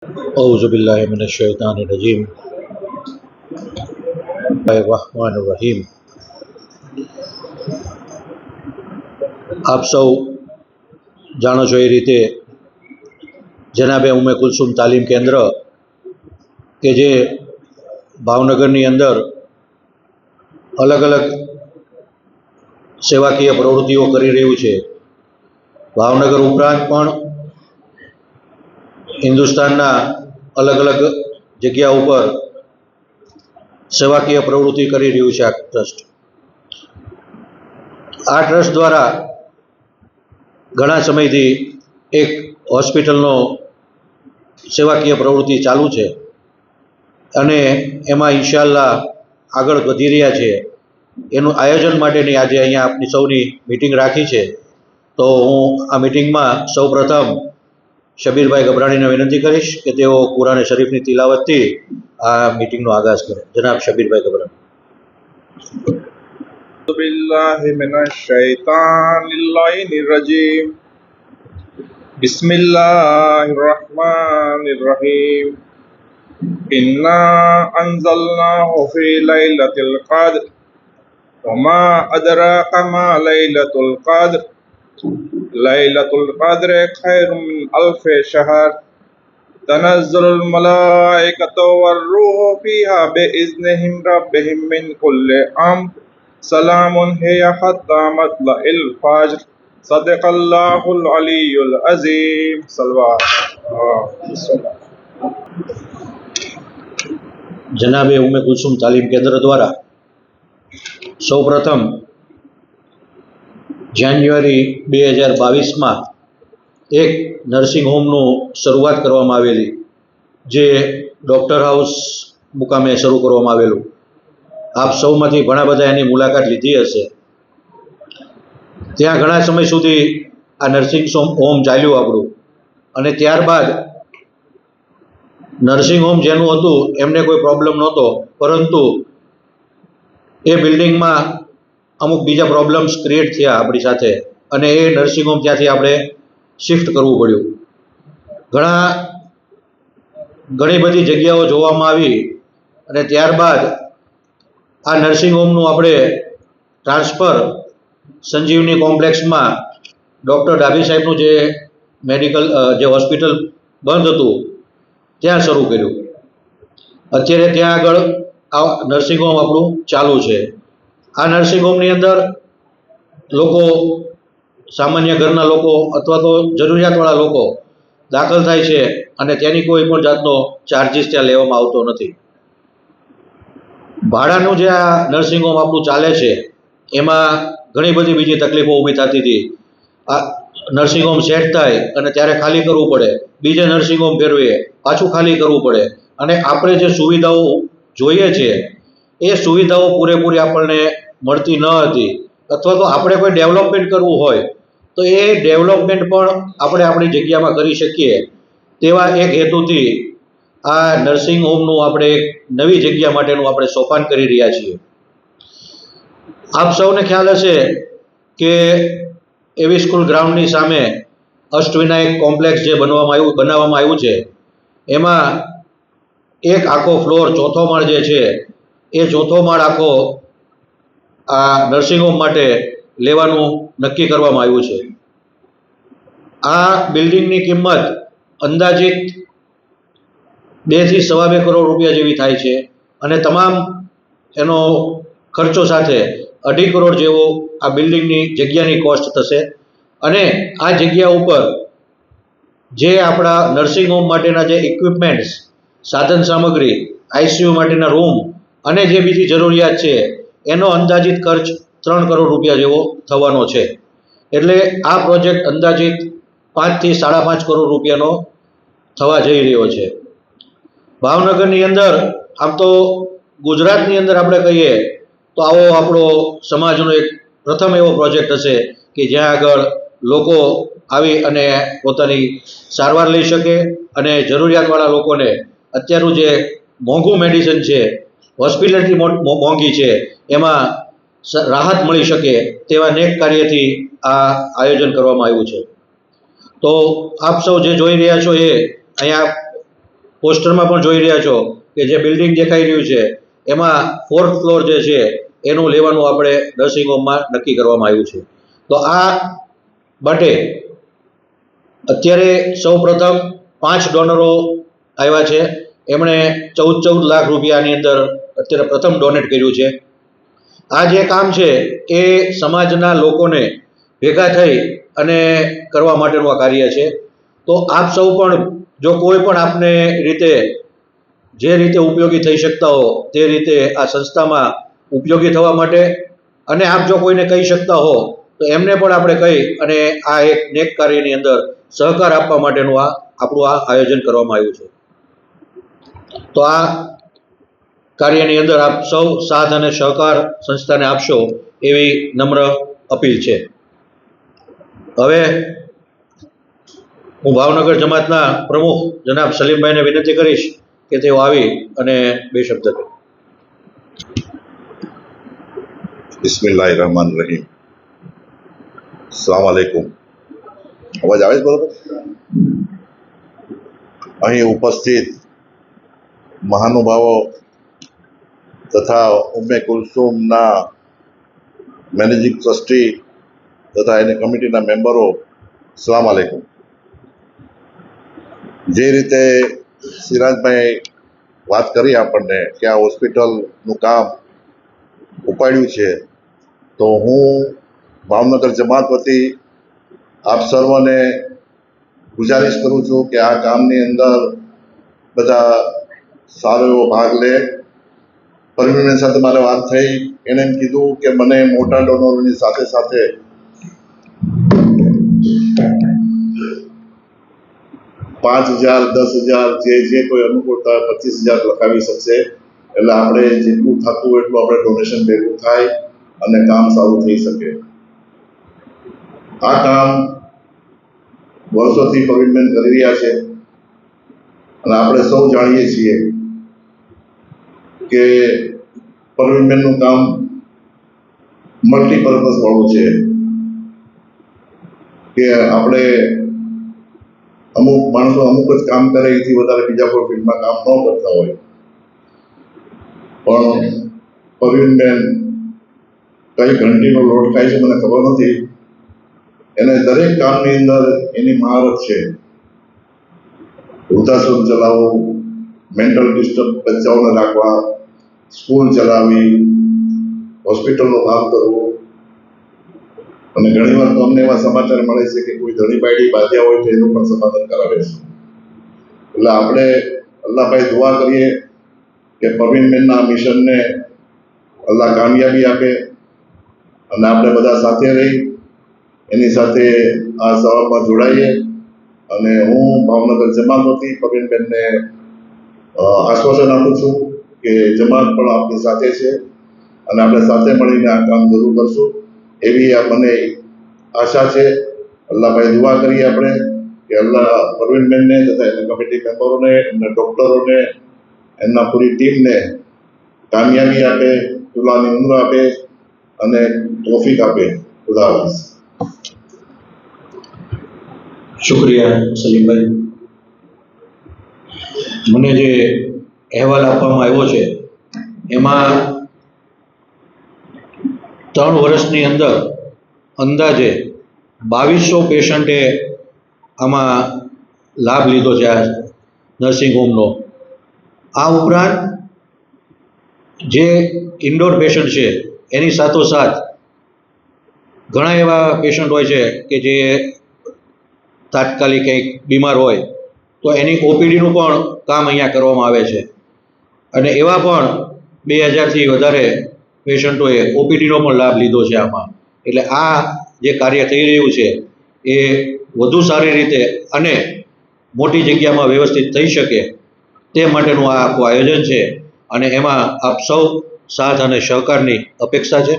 औज़ुबिल्लाहि मिनश्शैतानिर्रजीम रहमानिर्रहीम। આપ સૌ જાણો છો એ રીતે જનાબે ઉમ્મે કુલસુમ તાલીમ કેન્દ્ર કે જે ભાવનગરની અંદર અલગ અલગ સેવાકીય પ્રવૃત્તિઓ કરી રહ્યું છે, ભાવનગર ઉપરાંત પણ હિન્દુસ્તાનના અલગ અલગ જગ્યા ઉપર સેવાકીય પ્રવૃત્તિ કરી રહ્યું છે આ ટ્રસ્ટ દ્વારા ઘણા સમયથી એક હોસ્પિટલનો સેવાકીય પ્રવૃત્તિ ચાલુ છે અને એમાં ઇન્શાઅલ્લાહ આગળ વધી રહ્યા છે। એનું આયોજન માટેની આજે અહીંયા આપની સૌની મીટિંગ રાખી છે। તો હું આ મીટિંગમાં સૌપ્રથમ શબીરભાઈ ગભરાણીને વિનંતી કરીશ કે તેઓ કુરાન શરીફની તિલાવતથી આ મીટિંગનો આગાઝ કરે। જનાબ શબીરભાઈ ગભરાણી। बिल्लाहि मिनश्शैतानिर्रजीम बिस्मिल्लाहिर्रहमानिर्रहीम इन्ना अंज़लनाहु फी लैलतिल क़द्र वमा अदराका मा लैलतुल क़द्र लैलतुल क़द्र खैरुम मिन अल्फ़ि शहर तनज़्ज़लुल मलाइकतु वर्रूहु फ़ीहा बिइज़्निहिम रब्बिहिम मिन कुल्लि अम्र सलामुन हिया हत्ता मत्लइल फ़ज्र सदक़ल्लाहुल अलीयुल अज़ीम। જનાબે ઉમ્મે કુલસુમ તાલીમ કેન્દ્ર દ્વારા સૌપ્રથમ જાન્યુઆરી 2022માં એક નર્સિંગ હોમનું શરૂઆત કરવામાં આવેલી, જે ડૉક્ટર હાઉસ મુકામે શરૂ કરવામાં આવેલું। આપ સૌમાંથી ઘણા બધા એની મુલાકાત લીધી હશે। ત્યાં ઘણા સમય સુધી આ નર્સિંગ હોમ ચાલ્યું આપણું, અને ત્યારબાદ નર્સિંગ હોમ જેનું હતું એમને કોઈ પ્રોબ્લેમ નહોતો, પરંતુ એ બિલ્ડિંગમાં અમુક બીજા પ્રોબ્લેમ્સ ક્રિએટ થયા આપણી સાથે, અને એ નર્સિંગ હોમ ત્યાંથી આપણે શિફ્ટ કરવું પડ્યું। ઘણી બધી જગ્યાઓ જોવામાં આવી, અને ત્યારબાદ આ નર્સિંગ હોમનું આપણે ટ્રાન્સફર સંજીવની કોમ્પ્લેક્સમાં ડૉક્ટર ડાભી સાહેબનું જે મેડિકલ જે હોસ્પિટલ બંધ હતું ત્યાં શરૂ કર્યું। અત્યારે ત્યાં આગળ આ નર્સિંગ હોમ આપણું ચાલુ છે। આ નર્સિંગ હોમની અંદર લોકો, સામાન્ય ઘરના લોકો અથવા તો જરૂરિયાતવાળા લોકો દાખલ થાય છે, અને તેની કોઈ પણ જાતનો ચાર્જિસ ત્યાં લેવામાં આવતો નથી। ભાડાનું જે આ નર્સિંગ હોમ આપણું ચાલે છે એમાં ઘણી બધી બીજી તકલીફો ઊભી થતી હતી। આ નર્સિંગ હોમ સેટ થાય અને ત્યારે ખાલી કરવું પડે, બીજે નર્સિંગ હોમ ફેરવીએ, પાછું ખાલી કરવું પડે, અને આપણે જે સુવિધાઓ જોઈએ છે એ સુવિધાઓ પૂરેપૂરી આપણને મળતી ન હતી, અથવા તો આપણે કોઈ ડેવલપમેન્ટ કરવું હોય તો એ ડેવલપમેન્ટ પણ આપણે આપણી જગ્યામાં કરી શકીએ તેવા એક હેતુથી આ નર્સિંગ હોમનું આપણે એક નવી જગ્યા માટેનું આપણે સોપાન કરી રહ્યા છીએ। આપ સૌને ખ્યાલ હશે કે એવી સ્કૂલ ગ્રાઉન્ડની સામે અષ્ટવિનાયક કોમ્પ્લેક્સ જે બનાવવામાં આવ્યું છે, એમાં એક આખો ફ્લોર, ચોથો માળ જે છે એ ચોથો માળ આખો આ નર્સિંગ હોમ માટે લેવાનું નક્કી કરવામાં આવ્યું છે। આ બિલ્ડિંગની કિંમત અંદાજિત 2 થી સવા 2 કરોડ રૂપિયા જેવી થાય છે, અને તમામ એનો ખર્ચો સાથે 2.5 કરોડ જેવો આ બિલ્ડિંગની જગ્યાની કોસ્ટ થશે। અને આ જગ્યા ઉપર જે આપણા નર્સિંગ હોમ માટેના જે ઇક્વિપમેન્ટ્સ, સાધન સામગ્રી, આઈસીયુ માટેના રૂમ અને જે બીજી જરૂરિયાત છે એનો અંદાજિત ખર્ચ 3 કરોડ રૂપિયા જેવો થવાનો છે। એટલે આ પ્રોજેક્ટ અંદાજિત 5 થી 5.5 કરોડ રૂપિયાનો થવા જઈ રહ્યો છે। ભાવનગરની અંદર, આમ તો ગુજરાતની અંદર આપણે કહીએ તો આવો આપણો સમાજનો એક પ્રથમ એવો પ્રોજેક્ટ હશે કે જ્યાં આગળ લોકો આવી અને પોતાની સારવાર લઈ શકે, અને જરૂરિયાતવાળા લોકોને અત્યારનું જે મોંઘું મેડિસિન છે, હોસ્પિટાલિટી મોંઘી છે, એમાં રાહત મળી શકે તેવા નેક કાર્યથી આ આયોજન કરવામાં આવ્યું છે। તો આપ સૌ જે જોઈ રહ્યા છો એ અહીંયા પોસ્ટરમાં પણ જોઈ રહ્યા છો કે જે બિલ્ડિંગ દેખાઈ રહ્યું છે એમાં 4th ફ્લોર જે છે એનું લેવાનું આપણે નર્સિંગ હોમમાં નક્કી કરવામાં આવ્યું છે. તો આ માટે અત્યારે સૌ પ્રથમ 5 ડોનરો આવ્યા છે. એમણે 14 લાખ રૂપિયાની અંદર અત્યારે પ્રથમ ડોનેટ કર્યું છે. આ જે કામ છે એ સમાજના લોકોને ભેગા થઈ અને કરવા માટેનું આ કાર્ય છે. તો આપ સૌ પણ જો કોઈ પણ આપને રીતે જે રીતે ઉપયોગી થઈ શકતા હો તે રીતે આ સંસ્થામાં ઉપયોગી થવા માટે, અને આપ જો કોઈને કહી શકતા હો તો એમને પણ આપણે કહી અને આ એક નેક કાર્યની અંદર સહકાર આપવા માટેનું આપણું આયોજન કરવામાં આવ્યું છે. તો આ કાર્યની અંદર આપ સૌ સાથ અને સહકાર સંસ્થાને આપશો એવી નમ્ર અપીલ છે. હવે હું ભાવનગર જમાતના પ્રમુખ જનાબ સલીમભાઈને વિનંતી કરીશ કે તેઓ આવી અને 2 શબ્દ કહે. બિસ્મિલ્લાહિર્રહમાનિર્રહીમ. અસ્સલામ વાલેકુમ. અવાજ આવે છે બરોબર? અહીં ઉપસ્થિત મહાનુભાવો તથા ઉમ્મે કુલસુમના મેનેજિંગ ટ્રસ્ટી તથા એની કમિટીના મેમ્બરો, અસ્સલામ વાલેકુમ. જે રીતે સિરાજભાઈ વાત કરી આપણને કે આ હોસ્પિટલનું કામ ઉપાડ્યું છે, તો હું ભાવનગર જમાત વતી આપ સર્વને ગુજારિશ કરું છું કે આ કામની અંદર બધા સારો એવો ભાગ લે. પરવીન સાથે મારે વાત થઈ, એણે એમ કીધું કે મને મોટા ડોનરોની સાથે સાથે 5,000, 10,000 જે કોઈ અનુકૂળતા 25,000 લખાવી શકશે. એટલે આપણે જેટલું થતું એટલું આપણે ડોનેશન ભેગું થાય અને કામ સારું થઈ શકે. આ કામ વર્ષોથી પરવીનબેન કરી રહ્યા છે અને આપણે સૌ જાણીએ છીએ કે પરવીનબેનનું કામ મલ્ટીપર્પઝ વાળું છે કે આપણે અમુક માણસો અમુક જ કામ કરે, એથી વધારે બીજા કોઈ ફિલ્ડમાં કામ ન કરતા હોય, પણ પરવીનબેન કઈ ઘંટીનો લોટ ખાય છે મને ખબર નથી, એને દરેક કામની અંદર એની મહારત છે. વૃદ્ધાશ્રમ ચલાવવું, મેન્ટલ ડિસ્ટર્બ બચ્ચાઓને રાખવા, સ્કૂલ ચલાવવી, હોસ્પિટલનું કામ કરવું, અને ઘણીવાર તો અમને એવા સમાચાર મળે છે કે કોઈ ધણી બાયડી બાંધ્યા હોય તો એનું પણ સમાધાન કરાવે છે. એટલે આપણે અલ્લાહ પાસે દુઆ કરીએ કે પરવીનબેનના મિશનને અલ્લાહ કામયાબી આપે અને આપણે બધા સાથે રહી એની સાથે આ સવારમાં જોડાઈએ. અને હું ભાવનગર જમાત વતી પરવીનબેનને આશ્વાસન આપું છું કે જમાત પણ આપણી સાથે છે અને આપણે સાથે મળીને આ કામ જરૂર કરશું એવી મને આશા છે. અલ્લાહ ભાઈ દુઆ કરીએ આપણે કે અલ્લાહ પરવીનબેનને તથા એના કમિટી મેમ્બરોને, એમના ડૉક્ટરોને, એમના પૂરી ટીમને કામયાબી આપે, ખુલ્લાની ઉમ્ર આપે અને તોફીક આપે. ખુદા હાફિઝ. શુક્રિયા સલીમભાઈ. મને જે અહેવાલ આપવામાં આવ્યો છે એમાં 3 વર્ષની અંદર અંદાજે 2200 પેશન્ટે આમાં લાભ લીધો છે આ નર્સિંગ હોમનો. આ ઉપરાંત જે ઇન્ડોર પેશન્ટ છે એની સાથોસાથ ઘણા એવા પેશન્ટ હોય છે કે જે તાત્કાલિક કંઈક બીમાર હોય તો એની ઓપીડીનું પણ કામ અહીંયા કરવામાં આવે છે, અને એવા પણ 2000થી વધારે પેશન્ટોએ ઓપીડીનો પણ લાભ લીધો છે આમાં. એટલે આ જે કાર્ય થઈ રહ્યું છે એ વધુ સારી રીતે અને મોટી જગ્યામાં વ્યવસ્થિત થઈ શકે તે માટેનું આ આખું આયોજન છે, અને એમાં આપ સૌ સાથ અને સહકારની અપેક્ષા છે.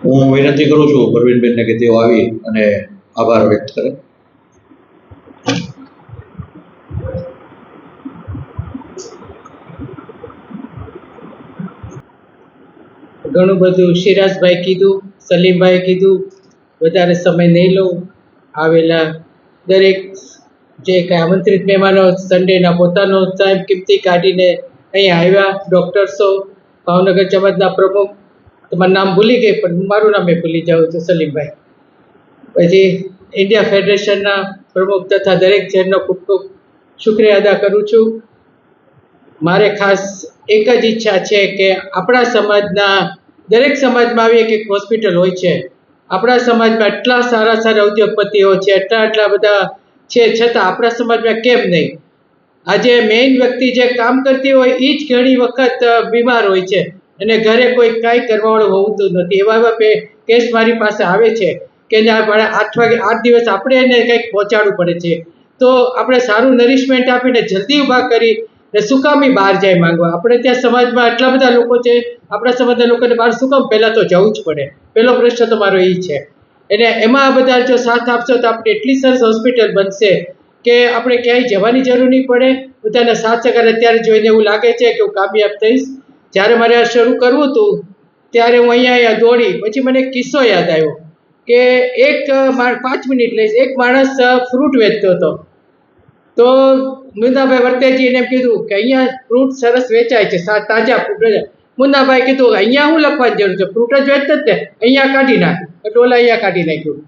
હું વિનંતી કરું છું પરવીનબેનને કે તેઓ આવી અને આભાર વ્યક્ત કરે. ઘણું બધું સિરાજભાઈ કીધું, સલીમભાઈ કીધું, વધારે સમય નહીં લઉં. આવેલા દરેક જે કંઈ આમંત્રિત મહેમાનો સન્ડેના પોતાનો ટાઈમ કિંમતી કાઢીને અહીંયા આવ્યા. ડૉક્ટર્સો, ભાવનગર સમાજના પ્રમુખ, તમારું નામ ભૂલી ગઈ પણ મારું નામ એ ભૂલી જાઉં છું, સલીમભાઈ. પછી ઇન્ડિયા ફેડરેશનના પ્રમુખ તથા દરેક જણનો ખૂબ ખૂબ શુક્રિયા અદા કરું છું. મારે ખાસ એક જ ઈચ્છા છે કે આપણા સમાજના દરેક સમાજમાં આવી એક હોસ્પિટલ હોય છે. આપણા સમાજમાં એટલા સારા સારા ઉદ્યોગપતિઓ છે, એટલા બધા છે, છતાં આપણા સમાજમાં કેમ નહીં? આજે મેઇન વ્યક્તિ જે કામ કરતી હોય એ જ ઘણી વખત બીમાર હોય છે અને ઘરે કોઈ કાંઈ કરવાવાળું હોતું નથી. એવા કેસ મારી પાસે આવે છે કે 8 દિવસ આપણે એને કંઈક પહોંચાડવું પડે છે. તો આપણે સારું નરિશમેન્ટ આપીને જલ્દી ઊભા કરી ને શું કામ બહાર જાય માંગવા? આપણે ત્યાં સમાજમાં એટલા બધા લોકો છે, આપણા સમાજના લોકોને બહાર શું કામ? પહેલાં તો જવું જ પડે. પહેલો પ્રશ્ન તો મારો એ છે. અને એમાં બધા જો સાથ આપશો તો આપણે એટલી સરસ હોસ્પિટલ બનશે કે આપણે ક્યાંય જવાની જરૂર નહીં પડે. બધાના સાથ સહકાર અત્યારે જોઈને એવું લાગે છે કે હું કામયાબ થઈશ. જ્યારે મારે આ શરૂ કરવું હતું ત્યારે હું અહીંયા દોડી, પછી મને એક કિસ્સો યાદ આવ્યો કે 5 મિનિટ લઈશ. એક માણસ ફ્રૂટ વેચતો હતો. તો મુન્નાભાઈ વર્તેજીને એમ કીધું કે અહીંયા ફ્રૂટ સરસ વેચાય છે, તાજા ફ્રૂટ. મુન્નાભાઈ કીધું અહીંયા હું લખવાની જરૂર છે, ફ્રૂટ જ વેચતો જ ને, અહીંયા કાઢી નાખ. એટલે ઓલા અહીંયા કાઢી નાખ્યું.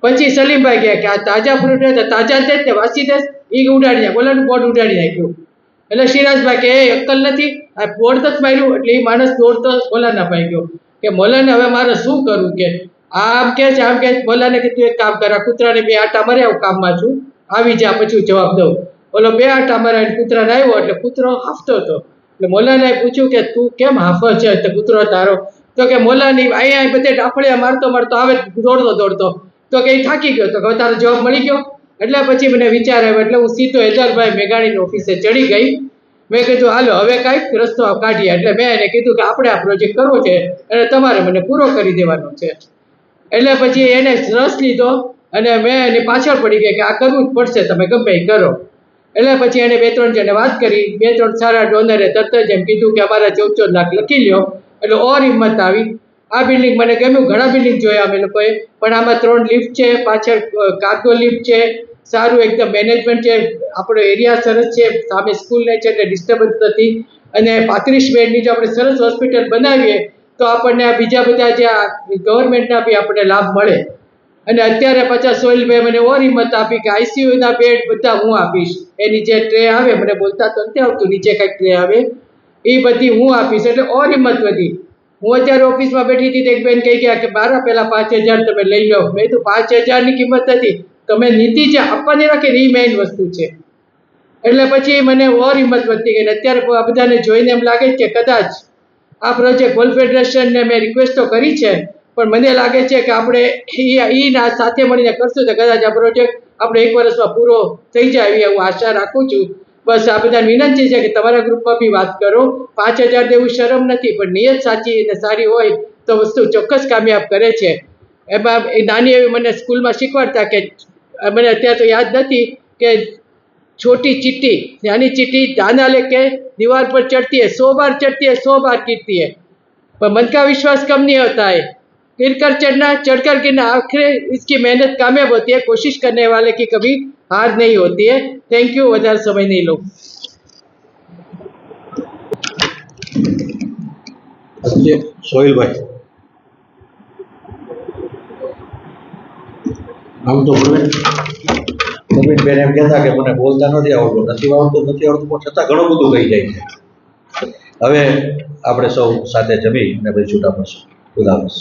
પછી સલીમભાઈ ગયા કે આ તાજા ફ્રૂટ હતા, તાજા જ ને વાસી દેશ, એ ઉડાડી નાખ, ઓલાનું બોર્ડ ઉડાડી નાખ્યું. એટલે સિરાજભાઈ કે એ અક્કલ નથી, આ બોર્ડ જ માર્યું. એટલે એ માણસ દોડતો મોલાના ભાઈ ગયો કે મોલાને હવે મારે શું કરવું? કે આમ કે છે, આમ કે મોલાને કીધું એક કામ કરા, કૂતરાને 2 આટા માર્યા, હું કામમાં છું, આવી જા, પછી હું જવાબ દઉં. ઓલો 2 આટા માર્યા, કૂતરાને આવ્યો એટલે કૂતરો હાંફતો હતો. એટલે મોલાને પૂછ્યું કે તું કેમ હાંફે છે? તો કૂતરો તારો તો કે મોલાની અહીંયા બધે ડાફળિયા મારતો મારતો આવે, દોડતો તો કે થાકી ગયો. તો હવે તારો જવાબ મળી ગયો. એટલે પછી મને વિચાર આવ્યો, એટલે હું સીધો હેદરભાઈ મેઘાણીની ઓફિસે ચડી ગઈ. મેં કીધું હાલો હવે કાંઈક રસ્તો કાઢીએ. એટલે મેં એને કીધું કે આપણે આ પ્રોજેક્ટ કરવો છે અને તમારે મને પૂરો કરી દેવાનો છે. એટલે પછી એને રસ લીધો અને મેં એની પાછળ પડી ગઈ કે આ કરવું જ પડશે, તમે ગમે એ કરો. એટલે પછી એને 2-3 જણે વાત કરી. 2-3 સારા ડોનરે તરત જ એમ કીધું કે અમારા 14 લાખ લખી લ્યો. એટલે ઓર હિંમત આવી. આ બિલ્ડિંગ મને ગમ્યું. ઘણા બિલ્ડિંગ જોયા અમે લોકોએ, પણ આમાં 3 લિફ્ટ છે, પાછળ કાર્ગો લિફ્ટ છે, સારું એકદમ મેનેજમેન્ટ છે, આપણો એરિયા સરસ છે, સામે સ્કૂલને છે એટલે ડિસ્ટર્બન્સ નથી. અને 35 બેડની જો આપણે સરસ હોસ્પિટલ બનાવીએ તો આપણને આ બીજા બધા જે ગવર્મેન્ટના બી આપણને લાભ મળે. અને અત્યારે 50 સોહિલભાઈ મને ઓર હિંમત આપી કે આઈસીયુના બેડ બધા હું આપીશ. એની જે ટ્રે આવે, મને બોલતા તો નથી આવતું, નીચે કંઈક ટ્રે આવે, એ બધી હું આપીશ. એટલે ઓર હિંમત વધી. હું અત્યારે ઓફિસમાં બેઠી હતી, એક બેન કહી ગયા કે મારા પહેલાં 5000 તમે લઈ લો. મેં તો 5000ની કિંમત નથી, તમે નીતિ જે આપવાની રાખી એ મેઇન વસ્તુ છે. એટલે પછી મને ઓર હિંમત વધતી ગઈ. અત્યારે આ બધાને જોઈને એમ લાગે છે કે કદાચ આ પ્રોજેક્ટ વર્લ્ડ ફેડરેશનને મેં રિક્વેસ્ટ તો કરી છે, પણ મને લાગે છે કે આપણે એના સાથે મળીને કરશું તો કદાચ આ પ્રોજેક્ટ આપણે 1 વર્ષમાં પૂરો થઈ જાય એવી હું આશા રાખું છું. બસ આ બધાને વિનંતી છે કે તમારા ગ્રુપમાં બી વાત કરો. 5000 દેવું શરમ નથી, પણ નિયત સાચી અને સારી હોય તો વસ્તુ ચોક્કસ કામયાબ કરે છે. એમાં નાની એવી મને સ્કૂલમાં શીખવાડતા કે મને અત્યારે તો યાદ નથી કે छोटी चिट्ठी यानी चिट्ठी दाना लेके दीवार पर चढ़ती है, 100 बार चढ़ती है, 100 बार गिरती है, पर मन का विश्वास कम नहीं होता है. गिर कर चढ़ना, चढ़कर गिरना, आखिर इसकी मेहनत कामयाब होती है. कोशिश करने वाले की कभी हार नहीं होती है. Thank you. વધારે સમય નહીં લો. સોહિલભાઈ, આમ તો પ્રવીણબેન એમ કહેતા કે મને બોલતા નથી આવડતું, પણ છતાં ઘણું બધું કહી જાય છે. હવે આપણે સૌ સાથે જમી અને પછી છૂટા પડશું. ખુદા હાફિઝ.